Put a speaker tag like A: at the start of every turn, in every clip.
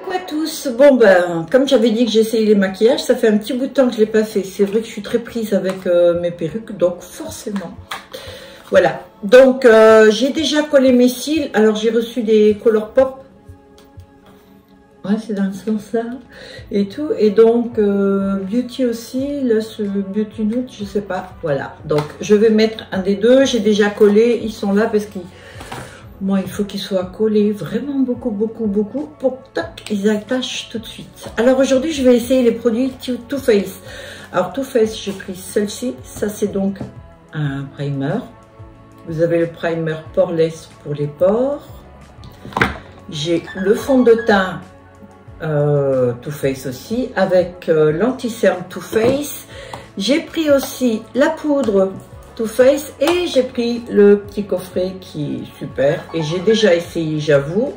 A: Coucou à tous. Bon ben, comme j'avais dit que j'essayais les maquillages, ça fait un petit bout de temps que je l'ai pas fait. C'est vrai que je suis très prise avec mes perruques, donc forcément. Voilà. Donc j'ai déjà collé mes cils. Alors j'ai reçu des Colourpop. Ouais, c'est dans ce sens-là et tout. Et donc Beauty aussi. Là, ce Beauty Nude, je sais pas. Voilà. Donc je vais mettre un des deux. J'ai déjà collé. Ils sont là parce qu'ils moi, il faut qu'ils soient collés vraiment beaucoup pour que tac, ils attachent tout de suite. Alors aujourd'hui, je vais essayer les produits Too Faced. Alors Too Faced, j'ai pris celle-ci. Ça, c'est donc un primer. Vous avez le primer poreless pour les pores. J'ai le fond de teint Too Faced aussi avec l'anti-cerne Too Faced. J'ai pris aussi la poudre Too Faced et j'ai pris le petit coffret qui est super et j'ai déjà essayé, j'avoue.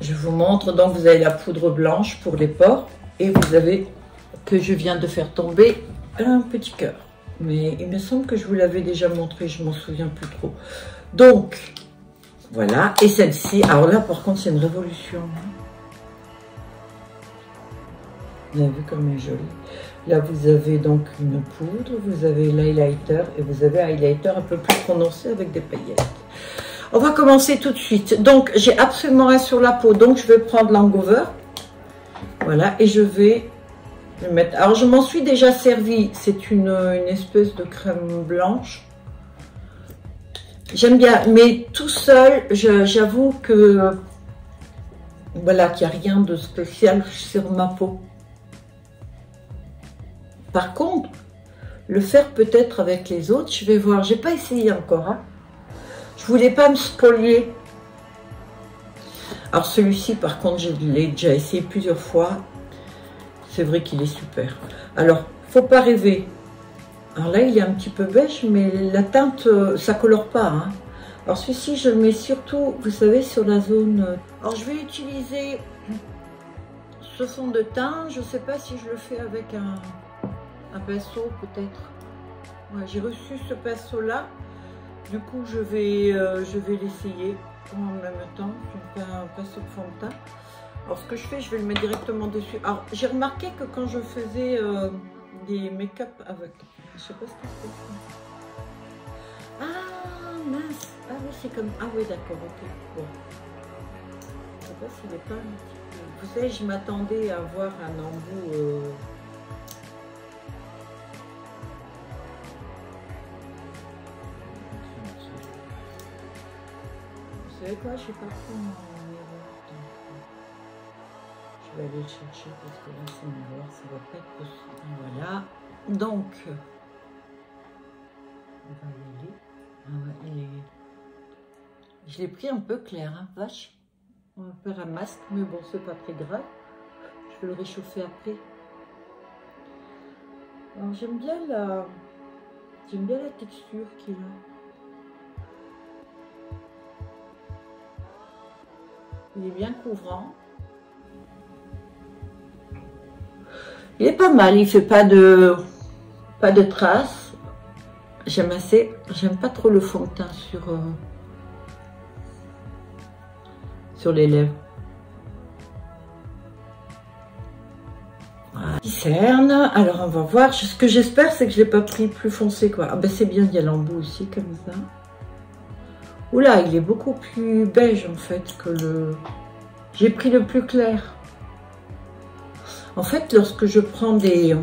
A: Je vous montre. Donc vous avez la poudre blanche pour les pores et vous avez que je viens de faire tomber un petit cœur, mais il me semble que je vous l'avais déjà montré, je m'en souviens plus trop. Donc voilà, et celle-ci, alors là par contre c'est une révolution. Vous avez vu comme elle est jolie. Là, vous avez donc une poudre, vous avez l'highlighter et vous avez un highlighter un peu plus prononcé avec des paillettes. On va commencer tout de suite. Donc, j'ai absolument rien sur la peau, donc je vais prendre l'Hangover. Voilà, et je vais le mettre. Alors, je m'en suis déjà servi. C'est une espèce de crème blanche. J'aime bien, mais tout seul, j'avoue que voilà, qu'il n'y a rien de spécial sur ma peau. Par contre, le faire peut-être avec les autres, je vais voir. J'ai pas essayé encore. Hein. Je voulais pas me spolier. Alors celui-ci, par contre, je l'ai déjà essayé plusieurs fois. C'est vrai qu'il est super. Alors, faut pas rêver. Alors là, il est un petit peu beige, mais la teinte, ça colore pas. Hein. Alors celui-ci, je le mets surtout, vous savez, sur la zone. Alors je vais utiliser ce fond de teint. Je sais pas si je le fais avec un pinceau peut-être. Ouais, j'ai reçu ce pinceau là, du coup je vais l'essayer en même temps. Je fais un pinceau de fond de teint. Alors ce que je fais, je vais le mettre directement dessus. Alors j'ai remarqué que quand je faisais des make-up avec, je sais pas ce que c'est. Ah mince, ah oui c'est comme, ah oui d'accord, ok, bon. Je sais pas s'il est pas un petit peu, vous savez, je m'attendais à avoir un embout vous savez quoi, je sais pas trop mon miroir. Je vais aller le chercher parce que là c'est mon miroir, ça va pas être possible. Voilà. Donc, on va y aller. Ah ouais, je l'ai pris un peu clair, hein, vache. On va faire un masque, mais bon, c'est pas très grave. Je vais le réchauffer après. Alors j'aime bien la texture qu'il a. Il est bien couvrant. Il est pas mal, il fait pas de traces. J'aime assez, j'aime pas trop le fond de teint sur les lèvres. Voilà. Cerne. Alors on va voir. Ce que j'espère, c'est que je l'ai pas pris plus foncé quoi. Ah ben c'est bien, il y a l'embout aussi comme ça. Oula, il est beaucoup plus beige en fait que le... J'ai pris le plus clair. En fait, lorsque je prends des...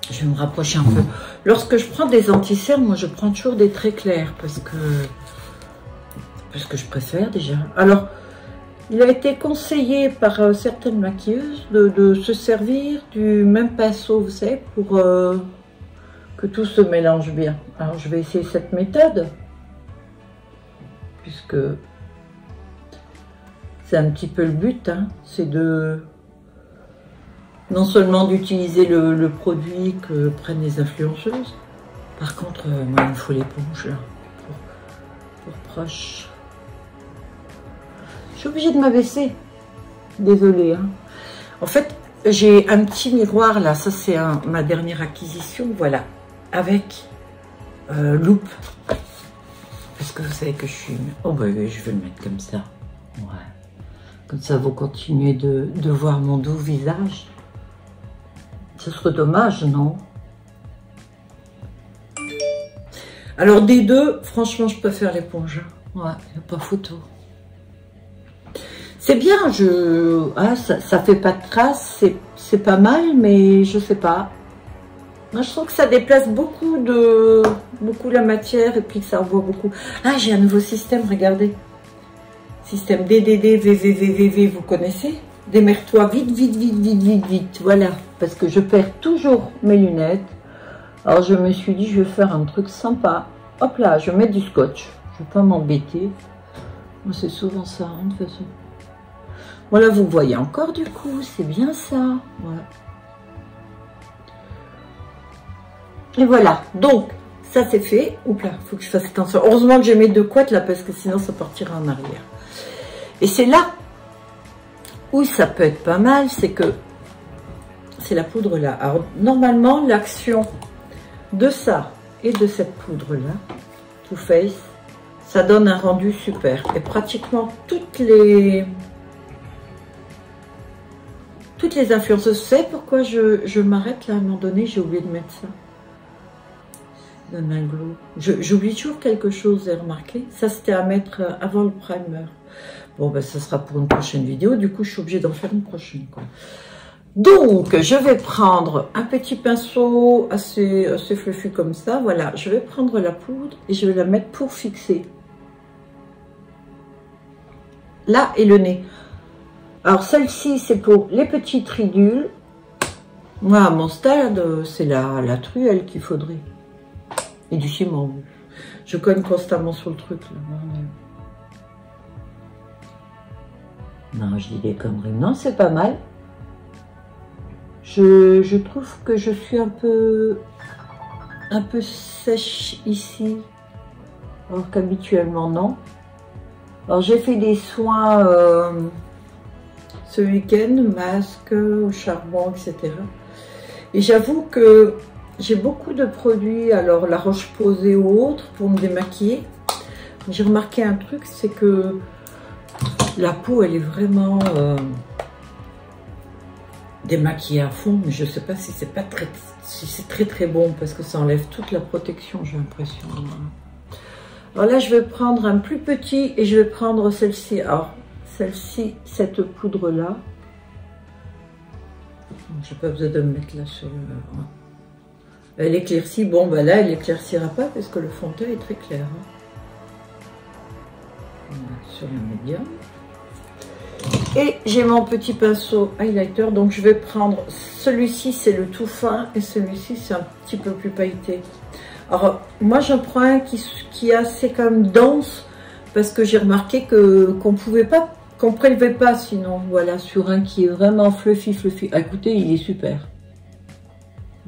A: Je vais me rapprocher un peu. Lorsque je prends des anti-cernes, moi je prends toujours des très clairs parce que je préfère déjà. Alors, il a été conseillé par certaines maquilleuses de se servir du même pinceau, vous savez, pour que tout se mélange bien. Alors, je vais essayer cette méthode. Puisque c'est un petit peu le but, hein, c'est de non seulement d'utiliser le produit que prennent les influenceuses, par contre, moi il me faut l'éponge là, pour proche. Je suis obligée de m'abaisser, désolée. Hein. En fait, j'ai un petit miroir là, ça c'est ma dernière acquisition, voilà, avec loupe. Parce que vous savez que je suis... Oh bah oui, je vais le mettre comme ça. Ouais. Comme ça, vous continuez de voir mon doux visage. Ce serait dommage, non? Alors, des deux, franchement, je préfère l'éponge. Ouais, il n'y a pas photo. C'est bien, ça fait pas de traces, c'est pas mal, mais je sais pas. Moi, je trouve que ça déplace beaucoup la matière et puis que ça envoie beaucoup. Ah, j'ai un nouveau système, regardez. Système DDD, VVVVV, vous connaissez? Démerde-toi vite, vite, vite, vite, vite, vite. Voilà, parce que je perds toujours mes lunettes. Alors, je me suis dit, je vais faire un truc sympa. Hop là, je mets du scotch. Je ne vais pas m'embêter. Moi, c'est souvent ça, hein, de toute façon. Voilà, vous voyez encore du coup, c'est bien ça. Ouais. Et voilà, donc, ça c'est fait. Oups là, il faut que je fasse attention. Heureusement que j'ai mes deux couettes là, parce que sinon ça partira en arrière. Et c'est là où ça peut être pas mal, c'est que c'est la poudre là. Alors, normalement, l'action de ça et de cette poudre là, Too Faced, ça donne un rendu super. Et pratiquement toutes les influenceuses, c'est pourquoi je m'arrête là à un moment donné, j'ai oublié de mettre ça. Ça donne un glow. J'oublie toujours quelque chose, vous avez remarqué. Ça, c'était à mettre avant le primer. Bon, ben, ça sera pour une prochaine vidéo. Du coup, je suis obligée d'en faire une prochaine, quoi. Donc, je vais prendre un petit pinceau assez fluffy comme ça. Voilà, je vais prendre la poudre et je vais la mettre pour fixer. Là, et le nez. Alors, celle-ci, c'est pour les petites ridules. Moi, à mon stade, c'est la truelle qu'il faudrait. Et du ciment. Je cogne constamment sur le truc, là. Non, je dis des conneries. Non, c'est pas mal. Je trouve que je suis un peu sèche ici. Alors qu'habituellement, non. Alors, j'ai fait des soins ce week-end, masque au charbon, etc. Et j'avoue que j'ai beaucoup de produits, alors la Roche-Posay ou autre, pour me démaquiller. J'ai remarqué un truc, c'est que la peau, elle est vraiment démaquillée à fond, mais je ne sais pas si c'est pas très très bon, parce que ça enlève toute la protection, j'ai l'impression. Alors là, je vais prendre un plus petit et je vais prendre celle-ci. Alors, celle-ci, cette poudre-là. Je n'ai pas besoin de me mettre là sur le... Elle éclaircit. Bon, ben là, elle n'éclaircira pas parce que le fond de teint est très clair. Sur le médium. Et j'ai mon petit pinceau highlighter. Donc, je vais prendre celui-ci, c'est le tout fin. Et celui-ci, c'est un petit peu plus pailleté. Alors, moi, j'en prends un qui est assez quand même dense. Parce que j'ai remarqué qu'on pouvait pas... qu'on prélevait pas sinon, voilà, sur un qui est vraiment fluffy. Ah, écoutez, il est super.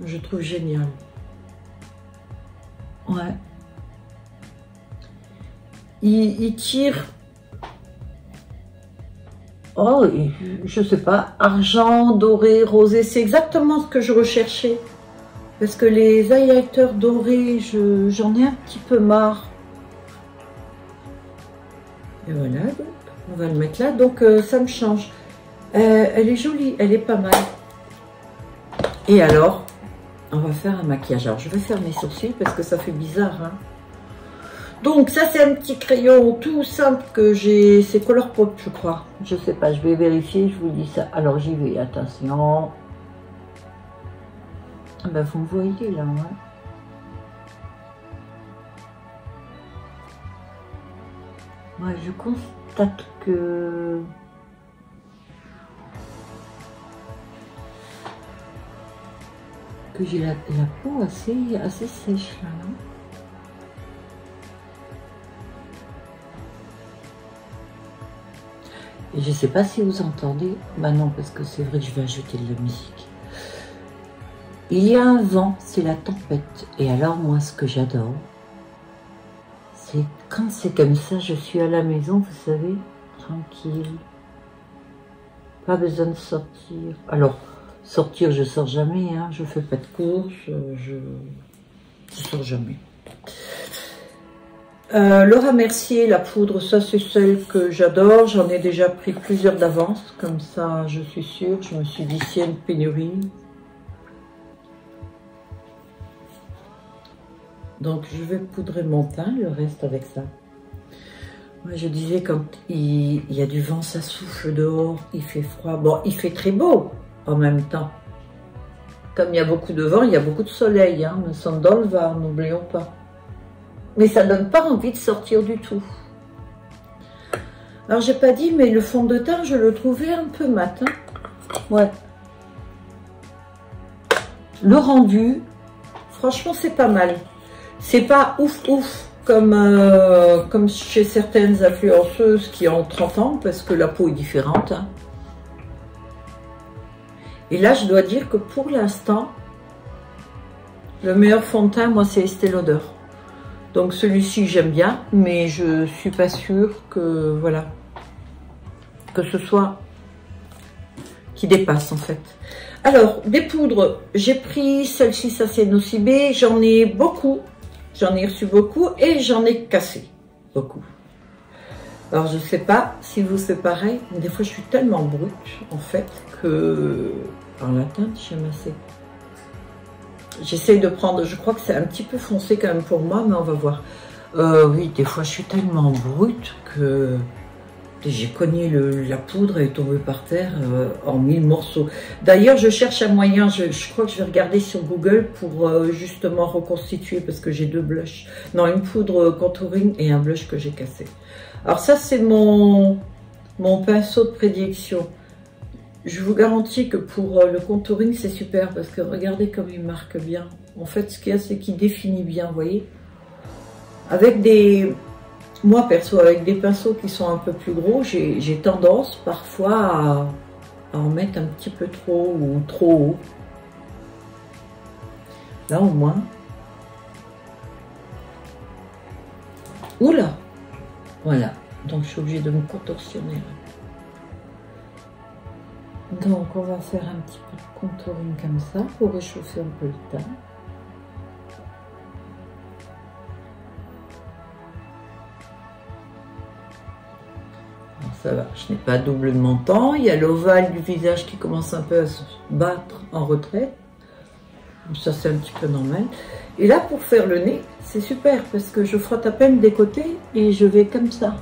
A: Je trouve génial. Ouais. Il tire... Oh, je sais pas, argent, doré, rosé, c'est exactement ce que je recherchais. Parce que les highlighters dorés, j'en ai un petit peu marre. Et voilà, donc. On va le mettre là, donc ça me change. Elle est jolie, elle est pas mal. Et alors, on va faire un maquillage. Alors, je vais faire mes sourcils parce que ça fait bizarre. Hein. Donc, ça, c'est un petit crayon tout simple que j'ai. C'est Colourpop, je crois. Je sais pas, je vais vérifier, je vous dis ça. Alors, j'y vais, attention. Ah ben, vous me voyez là. Hein. Ouais, je constate que j'ai la peau assez sèche là, non? Et je sais pas si vous entendez, bah non, parce que c'est vrai que je vais ajouter de la musique. Il y a un vent, c'est la tempête. Et alors moi, ce que j'adore, c'est quand c'est comme ça, je suis à la maison, vous savez, tranquille. Pas besoin de sortir. Alors, sortir, je sors jamais, hein, je fais pas de courses, je sors jamais. Laura Mercier, la poudre, ça c'est celle que j'adore. J'en ai déjà pris plusieurs d'avance. Comme ça, je suis sûre. Je me suis dit, s'il y a une pénurie. Donc, je vais poudrer mon teint, le reste avec ça. Moi, je disais, quand il y a du vent, ça souffle dehors, il fait froid. Bon, il fait très beau en même temps. Comme il y a beaucoup de vent, il y a beaucoup de soleil. Hein. Nous sommes dans le Var, n'oublions pas. Mais ça donne pas envie de sortir du tout. Alors, j'ai pas dit, mais le fond de teint, je le trouvais un peu mat. Hein. Ouais. Le rendu, franchement, c'est pas mal. C'est pas ouf ouf comme chez certaines influenceuses qui ont 30 ans, parce que la peau est différente. Hein. Et là, je dois dire que pour l'instant, le meilleur fond de teint, moi, c'est Estée Lauder. Donc celui-ci, j'aime bien, mais je suis pas sûre que, voilà, que ce soit qui dépasse, en fait. Alors, des poudres, j'ai pris celle-ci, ça c'est Nocibé, j'en ai beaucoup, j'en ai reçu beaucoup et j'en ai cassé beaucoup. Alors, je sais pas si vous c'est pareil, mais des fois, je suis tellement brute, en fait, que... Par la teinte, j'aime assez. J'essaye de prendre, je crois que c'est un petit peu foncé quand même pour moi, mais on va voir. Oui, des fois, je suis tellement brute que j'ai cogné la poudre et est tombée par terre en 1000 morceaux. D'ailleurs, je cherche un moyen, je crois que je vais regarder sur Google pour justement reconstituer, parce que j'ai deux blushs. Non, une poudre contouring et un blush que j'ai cassé. Alors ça, c'est mon pinceau de prédilection. Je vous garantis que pour le contouring, c'est super, parce que regardez comme il marque bien. En fait, ce qu'il y a, c'est qu'il définit bien, vous voyez. Avec des... Moi, perso, avec des pinceaux qui sont un peu plus gros, j'ai tendance parfois à en mettre un petit peu trop ou trop haut. Là, au moins. Oula! Voilà. Donc, je suis obligée de me contorsionner. Donc, on va faire un petit peu de contouring comme ça pour réchauffer un peu le teint. Alors, ça va, je n'ai pas double de menton. Il y a l'ovale du visage qui commence un peu à se battre en retrait. Ça, c'est un petit peu normal. Et là, pour faire le nez, c'est super parce que je frotte à peine des côtés et je vais comme ça.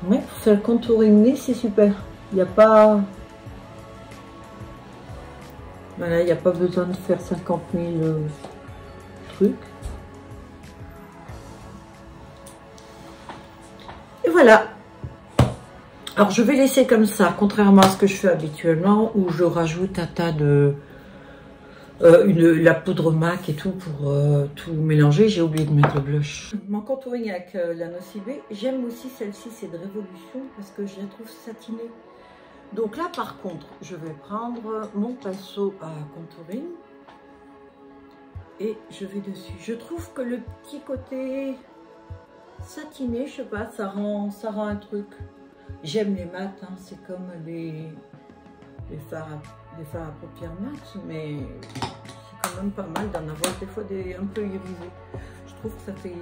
A: Ouais, pour faire le contouring nez, c'est super. Il n'y a pas... Voilà, il n'y a pas besoin de faire 50 000 trucs. Et voilà. Alors, je vais laisser comme ça, contrairement à ce que je fais habituellement, où je rajoute un tas de... la poudre MAC et tout pour tout mélanger. J'ai oublié de mettre le blush. Mon contouring avec la Nocibé, j'aime aussi celle-ci, c'est de Révolution parce que je la trouve satinée. Donc là par contre, je vais prendre mon pinceau à contouring et je vais dessus. Je trouve que le petit côté satiné, je sais pas, ça rend un truc. J'aime les mats, hein, c'est comme les fards à paupières mat, mais c'est quand même pas mal d'en avoir des fois un peu irisés. Je trouve que ça fait...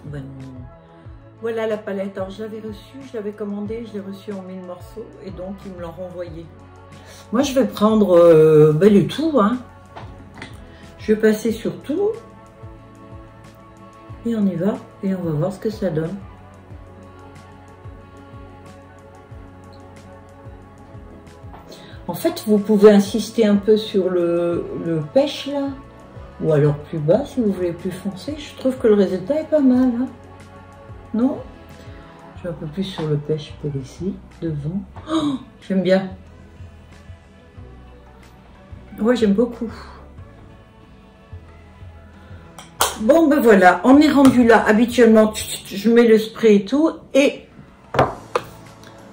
A: Ben, voilà la palette. Alors je l'avais reçue, je l'avais commandée, je l'ai reçue en 1000 morceaux et donc ils me l'ont renvoyée. Moi je vais prendre le tout, hein. Je vais passer sur tout et on y va et on va voir ce que ça donne. En fait, vous pouvez insister un peu sur le pêche là, ou alors plus bas si vous voulez plus foncé. Je trouve que le résultat est pas mal, hein. Non? Je vais un peu plus sur le pêche pour ici, devant. Oh, j'aime bien. Ouais, j'aime beaucoup. Bon, ben voilà, on est rendu là. Habituellement, je mets le spray et tout, et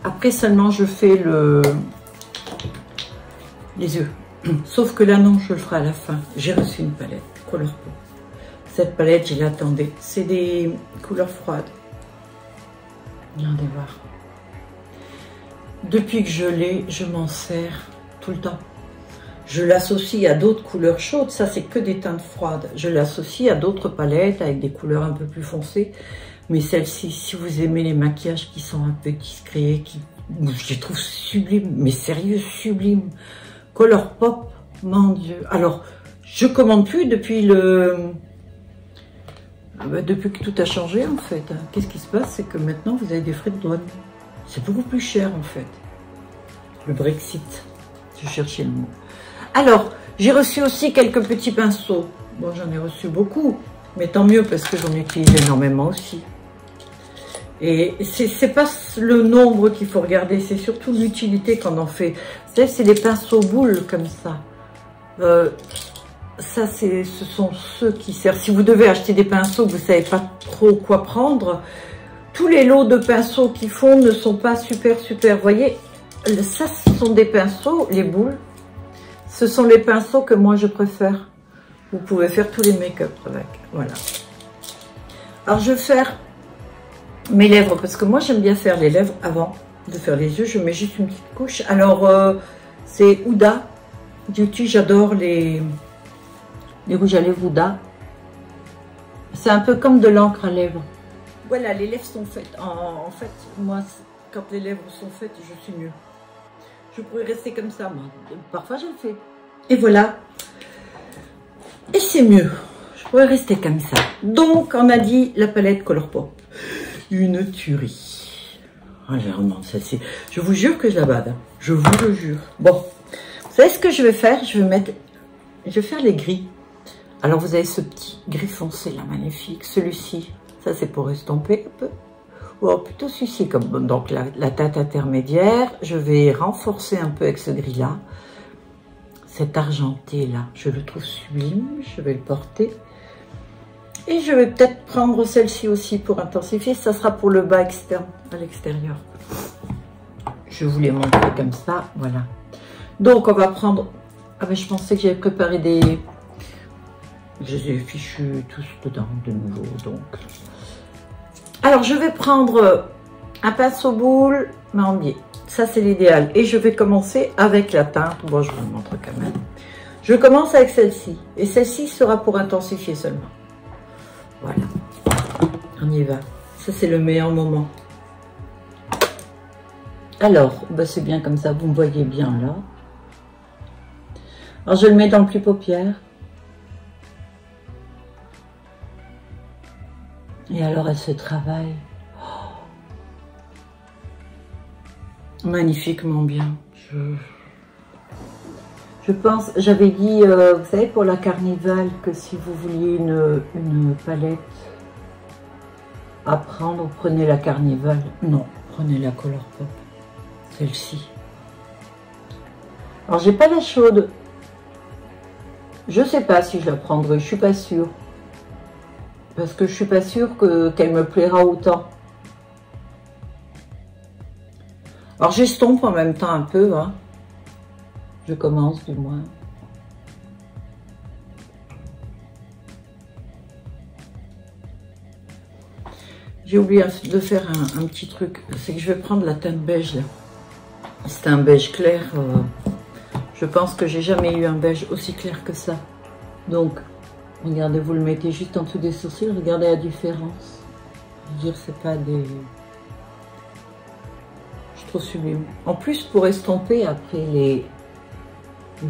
A: après seulement je fais les yeux. Sauf que là, non, je le ferai à la fin. J'ai reçu une palette couleur peau. Cette palette, je l'attendais. C'est des couleurs froides. Regardez voir. Depuis que je l'ai, je m'en sers tout le temps. Je l'associe à d'autres couleurs chaudes. Ça, c'est que des teintes froides. Je l'associe à d'autres palettes avec des couleurs un peu plus foncées. Mais celle-ci, si vous aimez les maquillages qui sont un peu discrets, je les trouve sublimes, mais sérieux, sublimes. Colourpop, mon Dieu. Alors, je commande plus depuis depuis que tout a changé, en fait. Qu'est-ce qui se passe? C'est que maintenant, vous avez des frais de douane. C'est beaucoup plus cher, en fait. Le Brexit. Je cherchais le mot. Alors, j'ai reçu aussi quelques petits pinceaux. Bon, j'en ai reçu beaucoup, mais tant mieux parce que j'en utilise énormément aussi. Et c'est pas le nombre qu'il faut regarder, c'est surtout l'utilité qu'on en fait. Vous savez, c'est des pinceaux boules comme ça. Ça, ce sont ceux qui servent. Si vous devez acheter des pinceaux, vous savez pas trop quoi prendre. Tous les lots de pinceaux qu'ils font ne sont pas super. Vous voyez, ça, ce sont des pinceaux, les boules. Ce sont les pinceaux que moi je préfère. Vous pouvez faire tous les make-up avec. Voilà. Alors je vais faire mes lèvres parce que moi j'aime bien faire les lèvres avant de faire les yeux. Je mets juste une petite couche. Alors c'est Huda Beauty. J'adore les rouges à lèvres Huda. C'est un peu comme de l'encre à lèvres. Voilà, les lèvres sont faites. En fait, moi, quand les lèvres sont faites, je suis mieux. Je pourrais rester comme ça, moi. Parfois, je le fais. Et voilà. Et c'est mieux. Je pourrais rester comme ça. Donc, on a dit la palette Colourpop. Une tuerie. Ah, généralement, celle-ci. Je vous jure que je la bade. Je vous le jure. Bon. Vous savez ce que je vais faire? Je vais faire les gris. Alors, vous avez ce petit gris foncé, là, magnifique. Celui-ci, ça, c'est pour estomper un peu. Ou plutôt celui-ci, comme donc la teinte intermédiaire. Je vais renforcer un peu avec ce gris-là. Cet argenté-là, je le trouve sublime. Je vais le porter. Et je vais peut-être prendre celle-ci aussi pour intensifier. Ça sera pour le bas externe, à l'extérieur. Je vous l'ai montré comme ça, voilà. Donc, on va prendre... Ah ben, je pensais que j'avais préparé des... Je les ai fichus tous dedans de nouveau, donc... Alors, je vais prendre un pinceau boule, mais en biais. Ça, c'est l'idéal. Et je vais commencer avec la teinte. Bon, je vous le montre quand même. Je commence avec celle-ci. Et celle-ci sera pour intensifier seulement. Voilà. On y va. Ça, c'est le meilleur moment. Alors, bah, c'est bien comme ça. Vous me voyez bien, là. Alors, je le mets dans le pli paupière. Et alors, elle se travaille magnifiquement bien. Je pense, j'avais dit, vous savez, pour la Carnival, que si vous vouliez une palette à prendre, prenez la Carnival. Non, prenez la Colourpop. Celle-ci. Alors, j'ai pas la chaude. Je sais pas si je la prendrai, je suis pas sûre. Parce que je suis pas sûre qu'elle me plaira autant. Alors j'estompe en même temps un peu, hein. Je commence du moins. J'ai oublié de faire un petit truc. C'est que je vais prendre la teinte beige là. C'est un beige clair. Je pense que j'ai jamais eu un beige aussi clair que ça. Donc... regardez, vous le mettez juste en dessous des sourcils, regardez la différence. Je veux dire, c'est pas des... Je suis trop sublime. En plus, pour estomper après les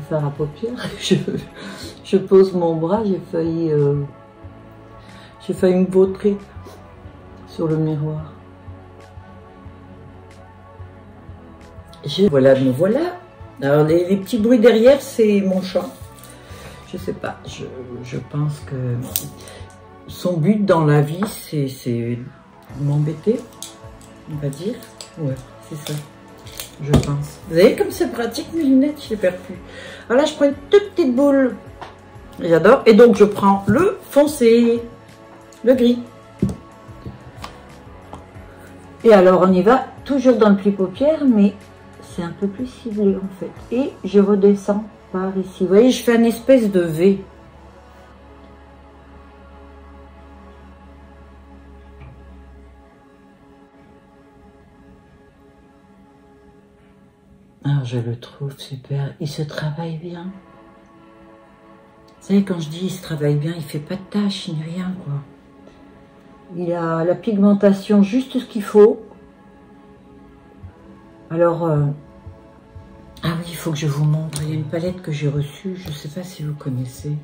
A: fards à paupières, je pose mon bras, j'ai failli me vautrer sur le miroir. Voilà, me voilà. Alors, les petits bruits derrière, c'est mon chat. Je sais pas, je pense que son but dans la vie, c'est m'embêter, on va dire. Ouais, c'est ça, je pense. Vous voyez comme c'est pratique, mes lunettes, je les perds plus. Alors là, je prends une toute petite boule. J'adore. Et donc, je prends le foncé, le gris. Et alors, on y va, toujours dans le pli paupière, mais c'est un peu plus ciblé, en fait. Et je redescends par ici. Vous voyez, je fais une espèce de V. Alors je le trouve super, il se travaille bien. Vous savez, quand je dis il se travaille bien, il fait pas de taches ni rien, quoi. Il a la pigmentation juste ce qu'il faut. Alors, ah oui, il faut que je vous montre. Il y a une palette que j'ai reçue, je ne sais pas si vous connaissez.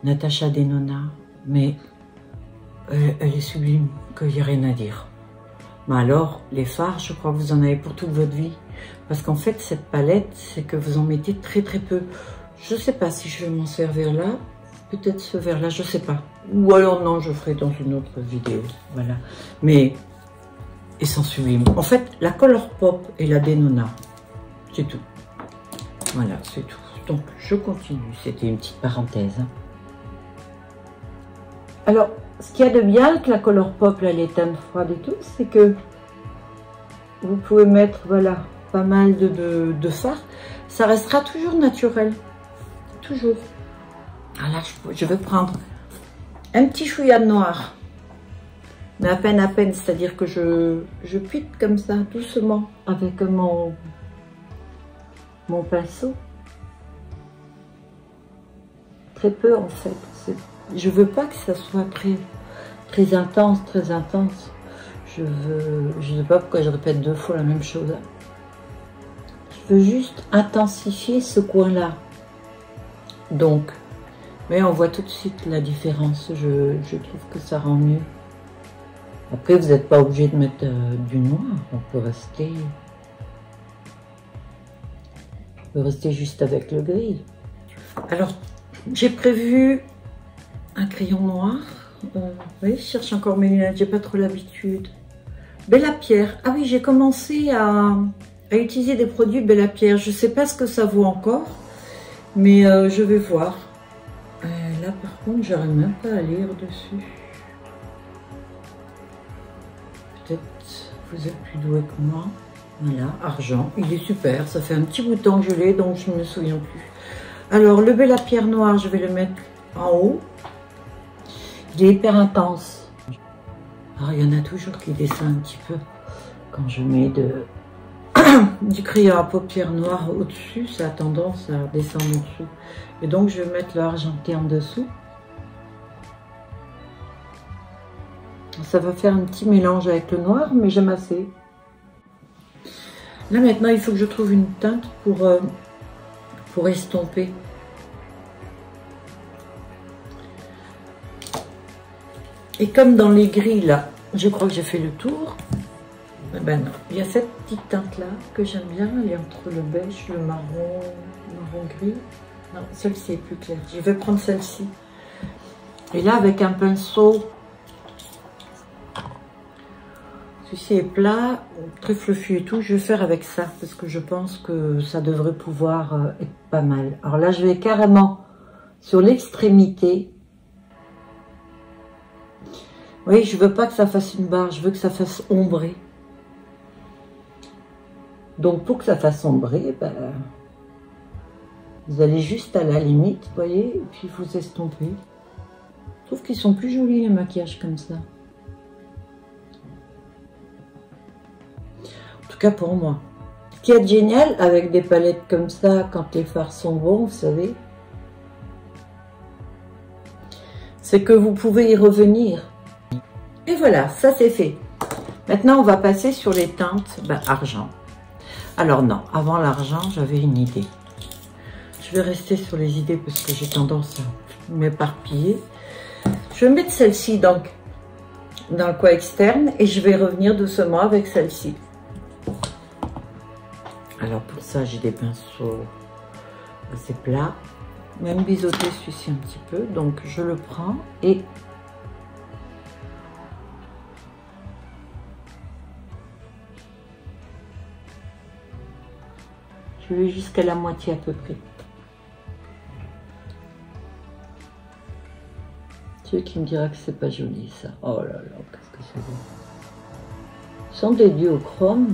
A: Natasha Denona, mais elle est sublime, qu'il n'y a rien à dire. Mais alors, les fards, je crois que vous en avez pour toute votre vie. Parce qu'en fait, cette palette, c'est que vous en mettez très très peu. Je ne sais pas si je vais m'en servir là. Peut-être ce verre-là, je ne sais pas. Ou alors non, je ferai dans une autre vidéo. Voilà. Mais, ils sont sublimes. En fait, la Colourpop et la Denona, c'est tout. Voilà, c'est tout. Donc, je continue. C'était une petite parenthèse. Hein. Alors, ce qu'il y a de bien avec la Colourpop, là, les teintes froides et tout, c'est que vous pouvez mettre, voilà, pas mal de fard. Ça restera toujours naturel. Toujours. Alors là, je vais prendre un petit chouïa de noir. Mais à peine, c'est-à-dire que je pique comme ça, doucement, avec mon pinceau. Très peu, en fait. Je veux pas que ça soit très intense, très intense. Je sais pas pourquoi je répète 2 fois la même chose. Je veux juste intensifier ce coin-là. Donc, mais on voit tout de suite la différence. Je trouve que ça rend mieux. Après, vous n'êtes pas obligé de mettre du noir. On peut rester juste avec le gris. Alors, j'ai prévu un crayon noir. Oui, je cherche encore mes lunettes, j'ai pas trop l'habitude. Bella Pierre. Ah oui, j'ai commencé à utiliser des produits Bella Pierre. Je sais pas ce que ça vaut encore, mais je vais voir. Là, par contre, j'arrive même pas à lire dessus. Peut-être vous êtes plus doué que moi. Voilà, argent. Il est super. Ça fait un petit bout de temps que je l'ai, donc je ne me souviens plus. Alors, le Bella Pierre noir, je vais le mettre en haut. Il est hyper intense. Alors, il y en a toujours qui descendent un petit peu. Quand je mets du crayon à paupières noir au-dessus, ça a tendance à descendre en dessous. Et donc, je vais mettre le argenté en dessous. Ça va faire un petit mélange avec le noir, mais j'aime assez. Là, maintenant, il faut que je trouve une teinte pour estomper. Et comme dans les gris, là, je crois que j'ai fait le tour. Ben non, il y a cette petite teinte-là que j'aime bien. Elle est entre le beige, le marron gris. Non, celle-ci est plus claire. Je vais prendre celle-ci. Et là, avec un pinceau, celui-ci est plat, très fluffy et tout. Je vais faire avec ça parce que je pense que ça devrait pouvoir être pas mal. Alors là, je vais carrément sur l'extrémité. Oui, je veux pas que ça fasse une barre, je veux que ça fasse ombrer. Donc pour que ça fasse ombrer, ben, vous allez juste à la limite, vous voyez, et puis vous estompez. Je trouve qu'ils sont plus jolis les maquillages comme ça. En tout cas pour moi. Ce qui est génial avec des palettes comme ça, quand les fards sont bons, vous savez, c'est que vous pouvez y revenir. Et voilà, ça c'est fait. Maintenant, on va passer sur les teintes argent. Alors non, avant l'argent, j'avais une idée. Je vais rester sur les idées parce que j'ai tendance à m'éparpiller. Je vais mettre celle-ci donc dans le coin externe et je vais revenir doucement avec celle-ci. Alors pour ça, j'ai des pinceaux assez plats. Même biseauté celui-ci un petit peu. Donc je le prends et je vais jusqu'à la moitié à peu près. Celui qui me dira que c'est pas joli ça. Oh là là, qu'est-ce que c'est beau. Ce sont des duochromes.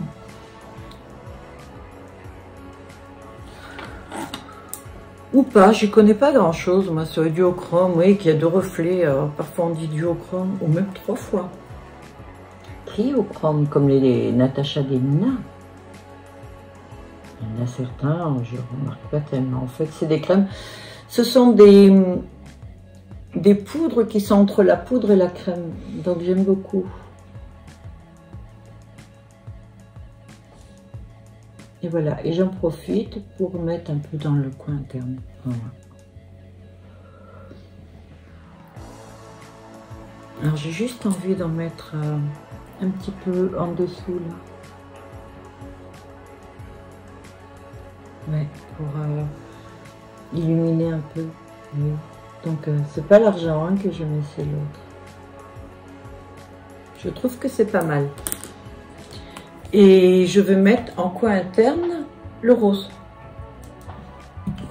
A: Ou pas, je connais pas grand chose moi sur les duochromes, oui, qu'il y a 2 reflets, parfois on dit duochrome, ou même 3 fois. Triochrome, comme les Natasha Denona. Il y en a certains, je ne remarque pas tellement. En fait, c'est des crèmes. Ce sont des poudres qui sont entre la poudre et la crème. Donc, j'aime beaucoup. Et voilà. Et j'en profite pour mettre un peu dans le coin interne. Voilà. Alors, j'ai juste envie d'en mettre un petit peu en dessous, là. Ouais, pour illuminer un peu. Oui. Donc, c'est pas l'argent hein, que je mets, c'est l'autre. Je trouve que c'est pas mal. Et je vais mettre en coin interne le rose.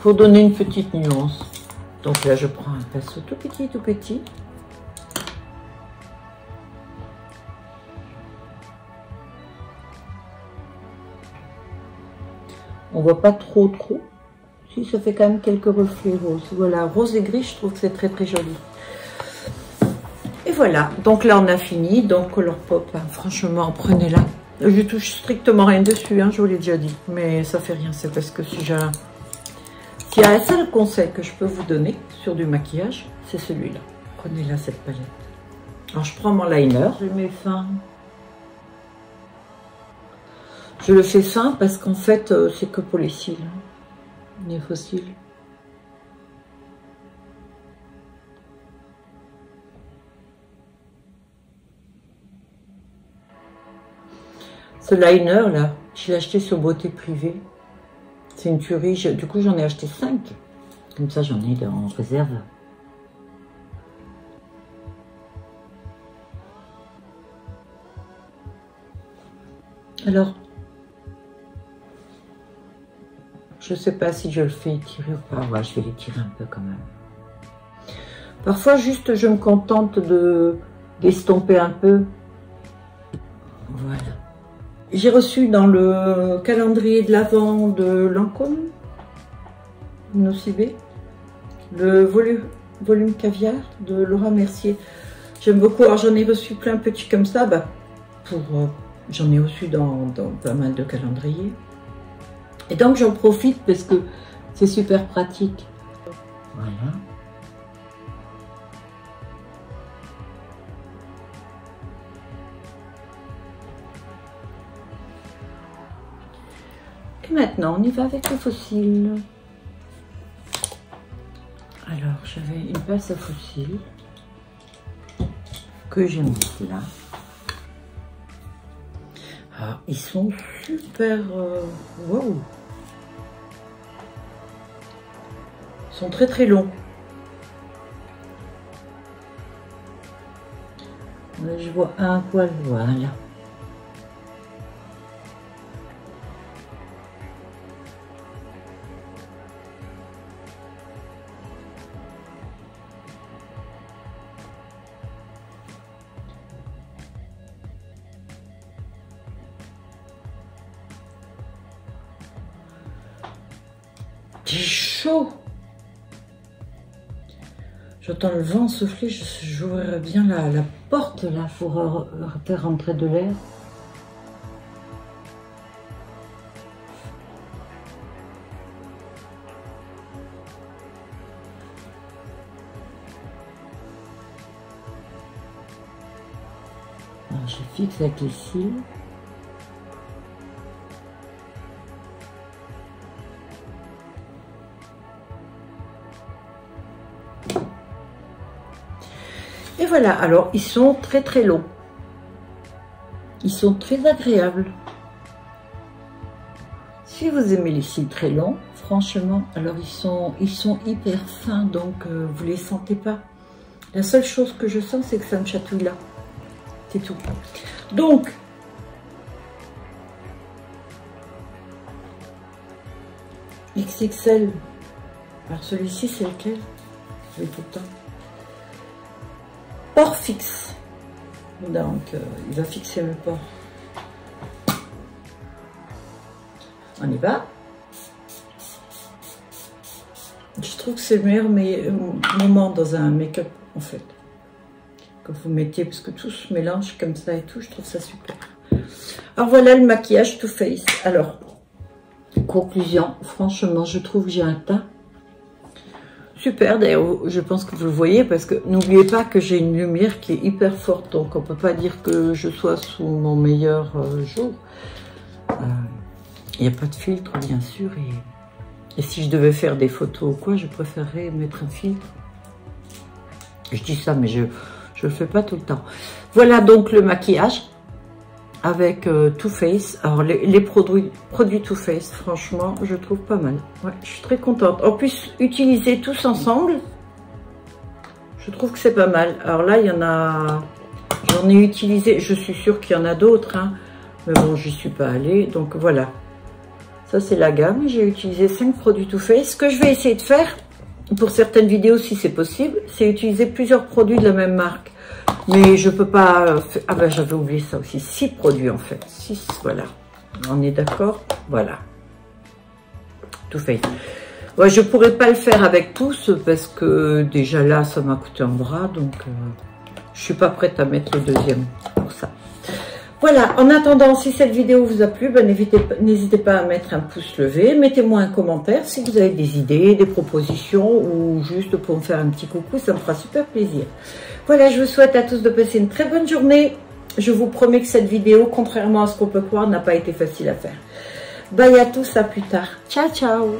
A: Pour donner une petite nuance. Donc là, je prends un pinceau tout petit, tout petit. On voit pas trop. Si, ça fait quand même quelques reflets roses. Voilà, rose et gris, je trouve que c'est très très joli. Et voilà, donc là on a fini. Donc Colourpop, hein, franchement, prenez-la. Je touche strictement rien dessus, hein, je vous l'ai déjà dit. Mais ça fait rien, c'est parce que si j'ai un... S'il y a un seul conseil que je peux vous donner sur du maquillage, c'est celui-là. Prenez-la, cette palette. Alors je prends mon liner, je mets fin. Je le fais fin parce qu'en fait, c'est que pour les cils. Les faux cils. Ce liner là, je l'ai acheté sur Beauté Privée. C'est une tuerie. Du coup, j'en ai acheté 5. Comme ça, j'en ai en réserve. Alors, je ne sais pas si je le fais étirer ou pas. Ouais, je vais l'étirer un peu quand même. Parfois, juste, je me contente d'estomper un peu. Voilà. J'ai reçu dans le calendrier de l'Avent de Lancôme, Nocibé, le volume caviar de Laura Mercier. J'aime beaucoup. Alors, j'en ai reçu plein petits comme ça. Bah, j'en ai reçu dans pas mal de calendriers. Et donc, j'en profite parce que c'est super pratique. Voilà. Et maintenant, on y va avec le fossile. Alors, j'avais une pince à fossile que j'ai mise là. Ah, ils sont super... wow. Ils sont très très longs. Là, je vois un poil, voilà. C'est chaud. J'entends le vent souffler, j'ouvrirai bien la porte là pour faire rentrer de l'air. Alors, je fixe avec les cils. Et voilà, alors ils sont très très longs. Ils sont très agréables. Si vous aimez les cils très longs, franchement, alors ils sont hyper fins, donc vous les sentez pas. La seule chose que je sens, c'est que ça me chatouille là. C'est tout. Donc, XXL. Alors celui-ci, c'est lequel? Je vais tout le temps. Port fixe. Donc, il va fixer le port. On y va. Je trouve que c'est le meilleur moment dans un make-up, en fait. Que vous mettez, parce que tout se mélange comme ça et tout, je trouve ça super. Alors voilà le maquillage Too Faced. Alors, Conclusion, franchement, je trouve que j'ai un teint super. D'ailleurs, je pense que vous le voyez parce que n'oubliez pas que j'ai une lumière qui est hyper forte. Donc, on ne peut pas dire que je sois sous mon meilleur jour. Il n'y a pas de filtre, bien sûr. Et si je devais faire des photos ou quoi, je préférerais mettre un filtre. Je dis ça, mais je ne le fais pas tout le temps. Voilà donc le maquillage avec Too Faced. Alors, les produits Too Faced, franchement, je trouve pas mal. Ouais, je suis très contente. En plus, utiliser tous ensemble, je trouve que c'est pas mal. Alors là, il y en a... J'en ai utilisé, je suis sûre qu'il y en a d'autres, hein, mais bon, j'y suis pas allée. Donc voilà. Ça, c'est la gamme. J'ai utilisé 5 produits Too Faced. Ce que je vais essayer de faire, pour certaines vidéos, si c'est possible, c'est utiliser plusieurs produits de la même marque. Mais je peux pas... Ah ben, j'avais oublié ça aussi. 6 produits, en fait. 6, voilà. On est d'accord? Voilà. Too Faced. Ouais, je pourrais pas le faire avec tous, parce que déjà là, ça m'a coûté un bras. Donc, je suis pas prête à mettre le deuxième pour ça. Voilà, en attendant, si cette vidéo vous a plu, ben, n'hésitez pas à mettre un pouce levé. Mettez-moi un commentaire si vous avez des idées, des propositions ou juste pour me faire un petit coucou, ça me fera super plaisir. Voilà, je vous souhaite à tous de passer une très bonne journée. Je vous promets que cette vidéo, contrairement à ce qu'on peut croire, n'a pas été facile à faire. Bye à tous, à plus tard. Ciao, ciao.